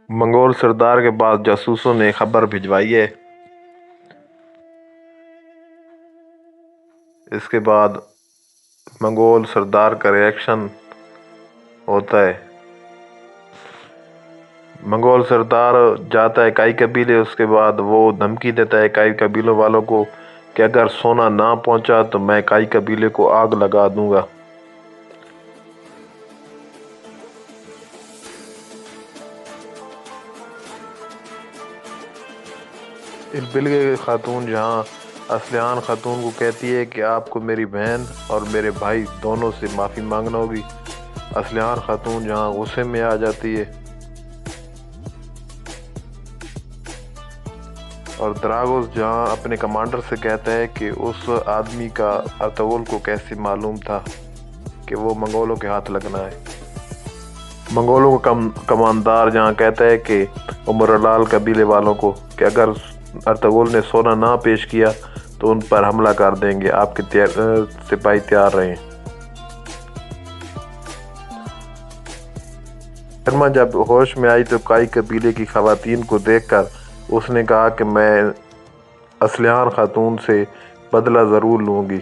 منگول سردار کے پاس جاسوسوں نے خبر بھجوائی ہے۔ اس کے بعد منگول سردار کا ریئیکشن ہوتا ہے۔ منگول سردار جاتا ہے کائی قبیلے، اس کے بعد وہ دھمکی دیتا ہے کائی قبیلوں والوں کو کہ اگر سونا نہ پہنچا تو میں کائی قبیلے کو آگ لگا دوں گا۔ البلگے خاتون جہاں اسلیان خاتون کو کہتی ہے کہ آپ کو میری بہن اور میرے بھائی دونوں سے معافی مانگنا ہوگی۔ اسلیان خاتون جہاں غصے میں آ جاتی ہے اور دراگوس جہاں اپنے کمانڈر سے کہتا ہے کہ اس آدمی کا ارطغرل کو کیسے معلوم تھا کہ وہ منگولوں کے ہاتھ لگنا ہے۔ منگولوں کا کماندار جہاں کہتا ہے کہ عمرالال قبیلے والوں کو کہ اگر ارطغرل نے سونا نہ پیش کیا تو ان پر حملہ کر دیں گے، آپ کے سپاہی تیار رہیں۔ شرما جب ہوش میں آئی تو کائی قبیلے کی خواتین کو دیکھ کر اس نے کہا کہ میں اسلیان خاتون سے بدلہ ضرور لوں گی۔